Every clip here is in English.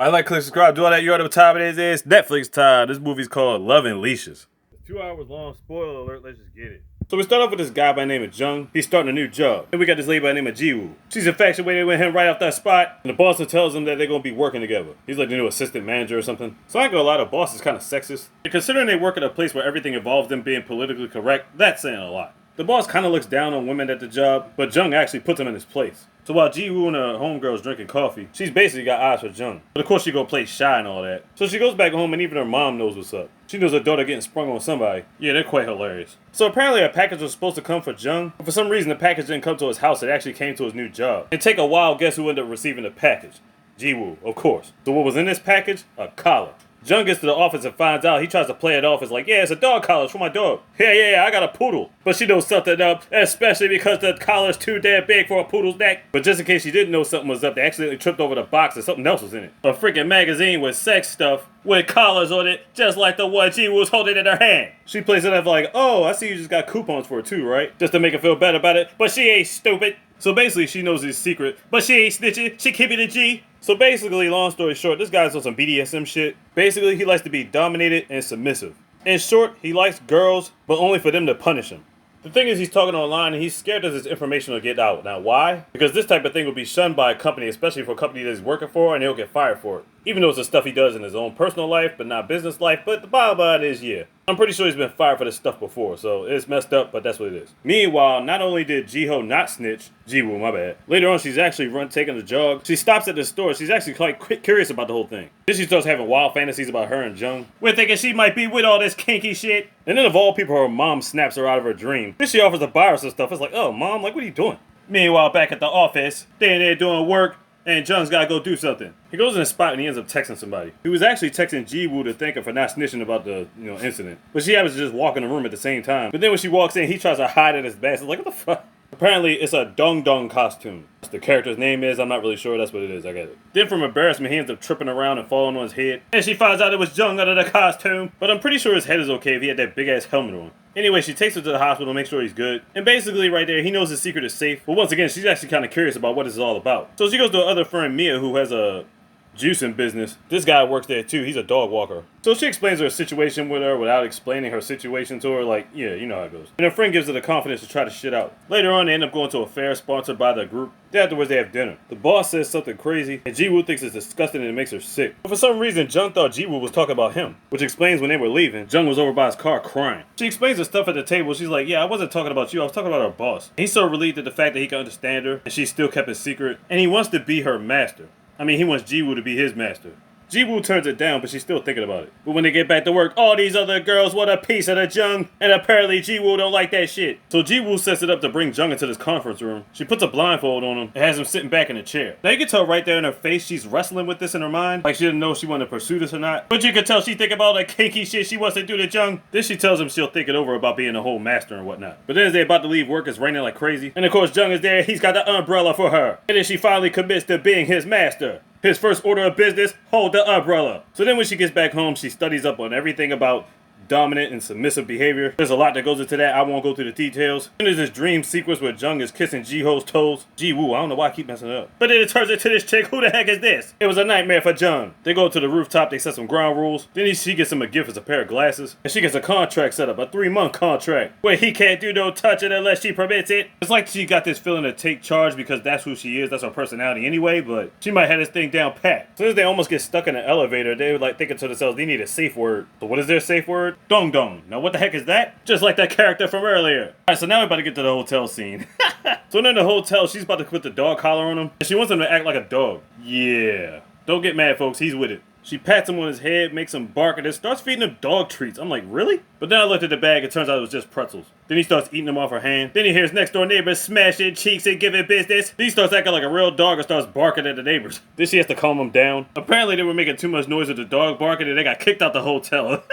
I like, click, subscribe, do all that. You know what time it is. It's Netflix time. This movie's called Love and Leashes. It's 2 hours long. Spoiler alert. Let's just get it. So we start off with this guy by the name of Jung. He's starting a new job. Then we got this lady by the name of Jiwoo. She's infatuated with him right off that spot. And the boss tells him that they're going to be working together. He's like the new assistant manager or something. So I ain't gonna lie, the boss is kind of sexist. And considering they work at a place where everything involves them being politically correct, that's saying a lot. The boss kind of looks down on women at the job, but Jung actually puts him in his place. So while Jiwoo and her homegirl's drinking coffee, she's basically got eyes for Jung. But of course she go play shy and all that. So she goes back home and even her mom knows what's up. She knows her daughter getting sprung on somebody. Yeah, they're quite hilarious. So apparently a package was supposed to come for Jung, but for some reason the package didn't come to his house, it actually came to his new job. And take a wild guess who ended up receiving the package. Jiwoo, of course. So what was in this package? A collar. Jung gets to the office and finds out. He tries to play it off as like, yeah, it's a dog collar. It's for my dog. Yeah, I got a poodle. But she knows something up, especially because the collar's too damn big for a poodle's neck. But just in case she didn't know something was up, they accidentally tripped over the box and something else was in it. A freaking magazine with sex stuff with collars on it, just like the one she was holding in her hand. She plays it up like, oh, I see you just got coupons for it too, right? Just to make her feel better about it. But she ain't stupid. So basically, she knows his secret, but she ain't snitching. She keep it a G. So basically, long story short, this guy's on some BDSM shit. Basically, he likes to be dominated and submissive. In short, he likes girls, but only for them to punish him. The thing is, he's talking online and he's scared that his information will get out. Now, why? Because this type of thing will be shunned by a company, especially for a company that he's working for, and he'll get fired for it. Even though it's the stuff he does in his own personal life, but not business life. But the bottom line is, yeah. I'm pretty sure he's been fired for this stuff before, so it's messed up, but that's what it is. Meanwhile, not only did Jiho not snitch, Jiwoo, my bad. Later on, she's actually taking a jog. She stops at the store. She's actually quite curious about the whole thing. Then she starts having wild fantasies about her and Jung. We're thinking she might be with all this kinky shit. And then of all people, her mom snaps her out of her dream. Then she offers to buy her some stuff. It's like, oh, mom, like, what are you doing? Meanwhile, back at the office, they're in there doing work, and Jung's gotta go do something. He goes in a spot and he ends up texting somebody. He was actually texting Jiwoo to thank her for not snitching about the incident. But she happens to just walk in the room at the same time. But then when she walks in, he tries to hide in his bag. It's like, what the fuck? Apparently, it's a Dong Dong costume. The character's name is, I'm not really sure, that's what it is, I get it. Then from embarrassment, he ends up tripping around and falling on his head. And she finds out it was Jung under the costume. But I'm pretty sure his head is okay if he had that big ass helmet on. Anyway, she takes him to the hospital to make sure he's good. And basically right there, he knows his secret is safe. But once again, she's actually kind of curious about what this is all about. So she goes to her other friend, Mia, who has a juicing business. This guy works there too. He's a dog walker. So she explains her situation with her without explaining her situation to her. Like, yeah, you know how it goes. And her friend gives her the confidence to try the shit out. Later on, they end up going to a fair sponsored by the group. Then afterwards, they have dinner. The boss says something crazy, and Jiwoo thinks it's disgusting and it makes her sick. But for some reason, Jung thought Jiwoo was talking about him, which explains when they were leaving, Jung was over by his car crying. She explains the stuff at the table. She's like, yeah, I wasn't talking about you. I was talking about our boss. And he's so relieved at the fact that he can understand her, and she still kept it secret. And he wants to be her master. I mean, he wants Jiwoo to be his master. Jiwoo turns it down, but she's still thinking about it. But when they get back to work, all these other girls want a piece of the Jung, and apparently Jiwoo don't like that shit. So Jiwoo sets it up to bring Jung into this conference room. She puts a blindfold on him and has him sitting back in a chair. Now you can tell right there in her face she's wrestling with this in her mind, like she didn't know if she wanted to pursue this or not. But you can tell she think about the kinky shit she wants to do to Jung. Then she tells him she'll think it over about being a whole master and whatnot. But then as they're about to leave work, it's raining like crazy. And of course Jung is there, he's got the umbrella for her. And then she finally commits to being his master. His first order of business, hold the umbrella. So then when she gets back home, she studies up on everything about dominant and submissive behavior. There's a lot that goes into that. I won't go through the details. Then there's this dream sequence where Jung is kissing Jiho's toes. Jiwoo, I don't know why I keep messing it up. But then it turns into this chick. Who the heck is this? It was a nightmare for Jung. They go to the rooftop. They set some ground rules. Then she gets him a gift as a pair of glasses. And she gets a contract set up, a 3-month contract, where he can't do no touching unless she permits it. It's like she got this feeling to take charge because that's who she is. That's her personality anyway, but she might have this thing down pat. So as they almost get stuck in an elevator, they were like thinking to themselves, they need a safe word. So what is their safe word? Dong Dong. Now what the heck is that? Just like that character from earlier. Alright, so now we're about to get to the hotel scene. So in the hotel, she's about to put the dog collar on him. And she wants him to act like a dog. Yeah. Don't get mad, folks. He's with it. She pats him on his head, makes him bark, and then starts feeding him dog treats. I'm like, really? But then I looked at the bag, it turns out it was just pretzels. Then he starts eating them off her hand. Then he hears next door neighbors smashing cheeks and giving business. Then he starts acting like a real dog and starts barking at the neighbors. Then she has to calm him down. Apparently they were making too much noise with the dog barking and they got kicked out the hotel.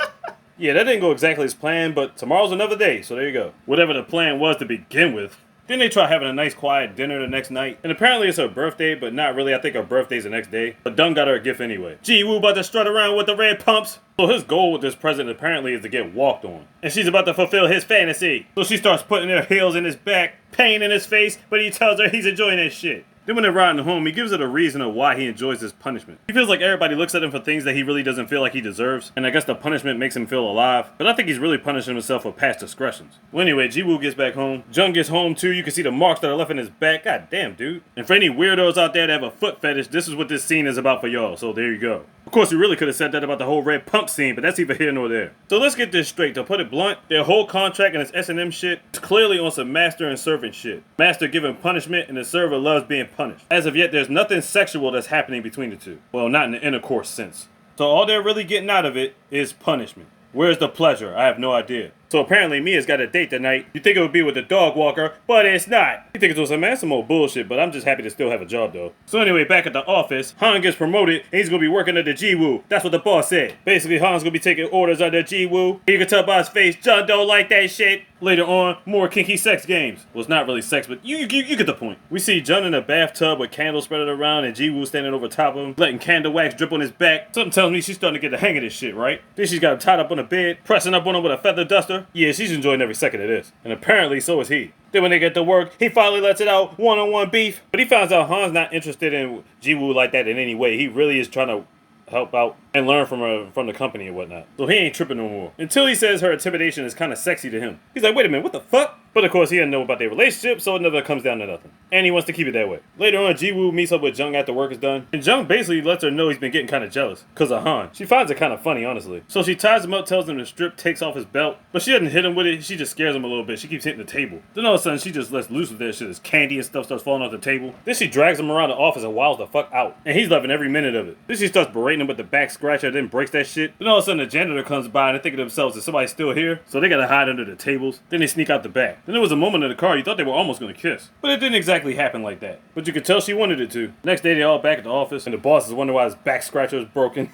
Yeah, that didn't go exactly as planned, but tomorrow's another day, so there you go. Whatever the plan was to begin with. Then they try having a nice quiet dinner the next night. And apparently it's her birthday, but not really. I think her birthday's the next day. But Dung got her a gift anyway. Jiwoo about to strut around with the red pumps. So his goal with this present apparently is to get walked on. And she's about to fulfill his fantasy. So she starts putting her heels in his back, pain in his face, but he tells her he's enjoying that shit. Then when they're riding home, he gives it a reason of why he enjoys this punishment. He feels like everybody looks at him for things that he really doesn't feel like he deserves, and I guess the punishment makes him feel alive, but I think he's really punishing himself for past discretions. Well anyway, Ji-woo gets back home. Jung gets home too. You can see the marks that are left in his back. God damn, dude. And for any weirdos out there that have a foot fetish, this is what this scene is about for y'all, so there you go. Of course, we really could have said that about the whole red pump scene, but that's neither here nor there. So let's get this straight. To put it blunt, their whole contract and this S&M shit is clearly on some master and servant shit. Master giving punishment and the server loves being punished. As of yet, there's nothing sexual that's happening between the two. Well, not in the intercourse sense. So all they're really getting out of it is punishment. Where's the pleasure? I have no idea. So apparently Mia's got a date tonight. You think it would be with the dog walker, but it's not. You think it's with some old bullshit, but I'm just happy to still have a job though. So anyway, back at the office, Han gets promoted and he's gonna be working under Ji-woo. That's what the boss said. Basically, Han's gonna be taking orders under Ji-woo. You can tell by his face, John don't like that shit. Later on, more kinky sex games. Well, it's not really sex, but you get the point. We see Jun in a bathtub with candles spread around and Ji-woo standing over top of him, letting candle wax drip on his back. Something tells me she's starting to get the hang of this shit, right? Then she's got him tied up on the bed, pressing up on him with a feather duster. Yeah, she's enjoying every second of this. And apparently, so is he. Then when they get to work, he finally lets it out, one-on-one beef. But he finds out Han's not interested in Ji-woo like that in any way. He really is trying to help out and learn from the company and whatnot. So he ain't tripping no more. Until he says her intimidation is kind of sexy to him. He's like, wait a minute, what the fuck? But of course he doesn't know about their relationship, so it never comes down to nothing. And he wants to keep it that way. Later on, Ji-woo meets up with Jung after work is done. And Jung basically lets her know he's been getting kind of jealous because of Han. She finds it kind of funny, honestly. So she ties him up, tells him to strip, takes off his belt. But she doesn't hit him with it, she just scares him a little bit. She keeps hitting the table. Then all of a sudden, she just lets loose with that shit as candy and stuff starts falling off the table. Then she drags him around the office and wiles the fuck out. And he's loving every minute of it. Then she starts berating him with the back scratcher, then breaks that shit. Then all of a sudden, the janitor comes by and they think to themselves, is somebody still here? So they gotta hide under the tables. Then they sneak out the back. Then there was a moment in the car you thought they were almost gonna kiss. But it didn't exactly happen like that. But you could tell she wanted it to. Next day, they're all back at the office and the boss is wondering why his back scratcher is broken.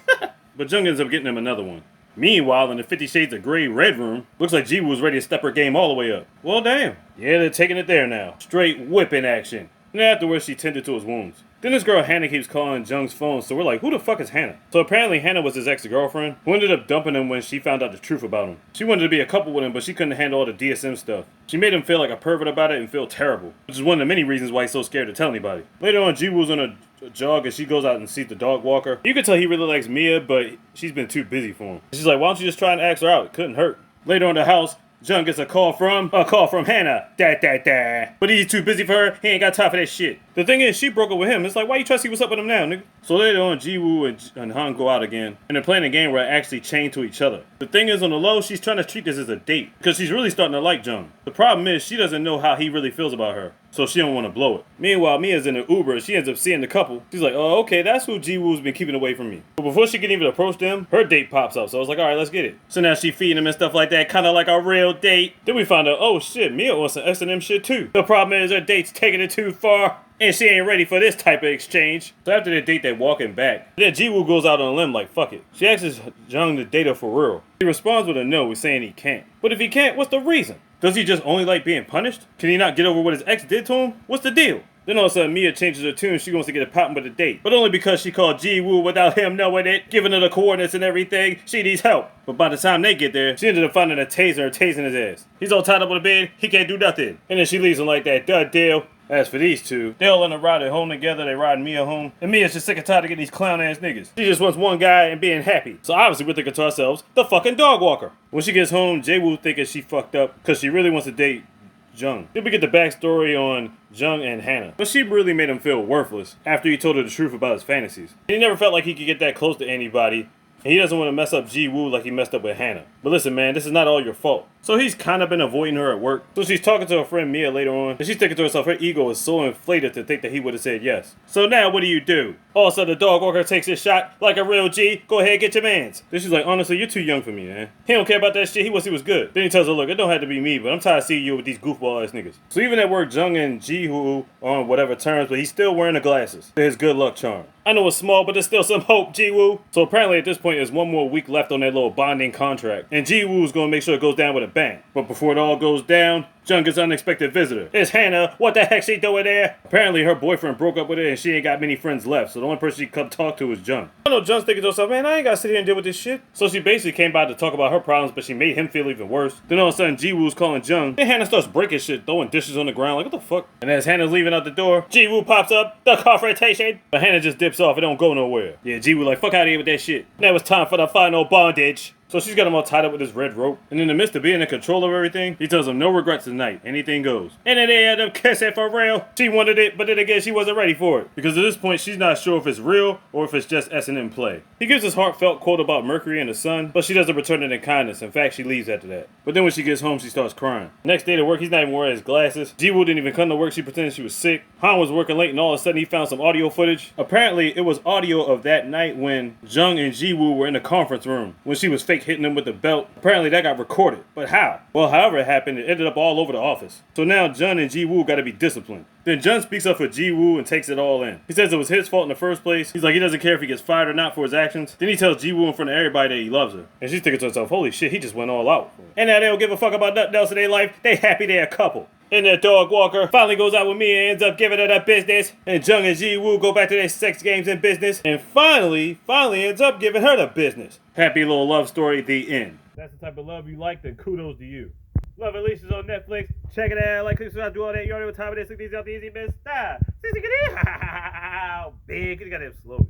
But Jung ends up getting him another one. Meanwhile, in the 50 Shades of Grey red room, looks like Ji-woo's ready to step her game all the way up. Well, damn. Yeah, they're taking it there now. Straight whipping action. And afterwards, she tended to his wounds. Then this girl Hannah keeps calling Jung's phone, so we're like, who the fuck is Hannah? So apparently Hannah was his ex-girlfriend, who ended up dumping him when she found out the truth about him. She wanted to be a couple with him, but she couldn't handle all the DSM stuff. She made him feel like a pervert about it and feel terrible, which is one of the many reasons why he's so scared to tell anybody. Later on, Ji-woo's on a jog and she goes out and sees the dog walker. You can tell he really likes Mia, but she's been too busy for him. She's like, why don't you just try and ask her out? It couldn't hurt. Later in the house, Jung gets a call from Hannah. But he's too busy for her. He ain't got time for that shit. The thing is, she broke up with him. It's like, why you try to see what's up with him now, nigga? So later on, Ji-woo and Han go out again, and they're playing a game where they're actually chained to each other. The thing is, on the low, she's trying to treat this as a date, because she's really starting to like Jung. The problem is, she doesn't know how he really feels about her, so she don't want to blow it. Meanwhile, Mia's in an Uber, and she ends up seeing the couple. She's like, oh, okay, that's who Ji-woo's been keeping away from me. But before she can even approach them, her date pops up, so I was like, alright, let's get it. So now she feeding him and stuff like that, kind of like a real date. Then we find out, oh shit, Mia wants some S&M shit too. The problem is, her date's taking it too far. And she ain't ready for this type of exchange. So after the date, they're walking back. Then Ji-woo goes out on a limb like, fuck it. She asks Jung to date her for real. He responds with a no, with saying he can't. But if he can't, what's the reason? Does he just only like being punished? Can he not get over what his ex did to him? What's the deal? Then all of a sudden, Mia changes her tune. She wants to get it poppin' with a date. But only because she called Ji-woo without him knowing it, giving her the coordinates and everything. She needs help. But by the time they get there, she ended up finding a taser and tasing his ass. He's all tied up on the bed. He can't do nothing. And then she leaves him like that. Dud deal. As for these two, they're all on a ride at home together. They riding Mia home. And Mia's just sick and tired of getting these clown-ass niggas. She just wants one guy and being happy. So obviously we're thinking to ourselves, the fucking dog walker. When she gets home, Ji-woo thinking she fucked up because she really wants to date Jung. Then we get the backstory on Jung and Hannah. But she really made him feel worthless after he told her the truth about his fantasies. He never felt like he could get that close to anybody. And he doesn't want to mess up Ji-woo like he messed up with Hannah. But listen, man, this is not all your fault. So he's kind of been avoiding her at work. So she's talking to her friend Mia later on. And she's thinking to herself, her ego is so inflated to think that he would have said yes. So now what do? Also, the dog walker takes his shot like a real G. Go ahead, get your mans. Then she's like, honestly, you're too young for me, man. He don't care about that shit. He wants he was good. Then he tells her, look, it don't have to be me, but I'm tired of seeing you with these goofball ass niggas. So even at work, Jung and Ji-woo are on whatever terms, but he's still wearing the glasses. They're his good luck charm. I know it's small, but there's still some hope, Ji-woo. So apparently at this point, there's one more week left on that little bonding contract. And Ji-woo's gonna make sure it goes down with a bang. But before it all goes down, Jung gets an unexpected visitor. It's Hannah. What the heck she doing there? Apparently her boyfriend broke up with her and she ain't got many friends left, so the only person she come talk to is Jung. I know Jung's thinking to herself, man, I ain't gotta sit here and deal with this shit. So she basically came by to talk about her problems, but she made him feel even worse. Then all of a sudden Ji-woo's calling Jung, and Hannah starts breaking shit, throwing dishes on the ground, like what the fuck? And as Hannah's leaving out the door, Ji-woo pops up, the confrontation. But Hannah just dips off, it don't go nowhere. Yeah, Ji-woo like, fuck out of here with that shit. Now it's time for the final bondage. So she's got him all tied up with this red rope. And in the midst of being in control of everything, he tells him no regrets tonight. Anything goes. And then they end up kissing for real. She wanted it, but then again, she wasn't ready for it. Because at this point, she's not sure if it's real or if it's just S&M play. He gives this heartfelt quote about Mercury and the sun, but she doesn't return it in kindness. In fact, she leaves after that. But then when she gets home, she starts crying. Next day to work, he's not even wearing his glasses. Ji-woo didn't even come to work. She pretended she was sick. Han was working late, and all of a sudden, he found some audio footage. Apparently, it was audio of that night when Jung and Ji-woo were in the conference room, when she was fake hitting him with the belt. Apparently that got recorded. But how? Well, however it happened, it ended up all over the office. So now Jung and Ji-woo gotta be disciplined. Then Jung speaks up for Ji-woo and takes it all in. He says it was his fault in the first place. He's like, he doesn't care if he gets fired or not for his actions. Then he tells Ji-woo in front of everybody that he loves her. And she's thinking to herself, holy shit, he just went all out. And now they don't give a fuck about nothing else in their life. They happy they're a couple. And their dog walker finally goes out with me and ends up giving her the business. And Jung and Ji-woo go back to their sex games and business. And finally ends up giving her the business. Happy little love story, the end. That's the type of love you like, then kudos to you. Love and Leashes on Netflix. Check it out. Like, click, subscribe, do all that. You already know what time it is. Look these out the easy best. Big. You got to have slow.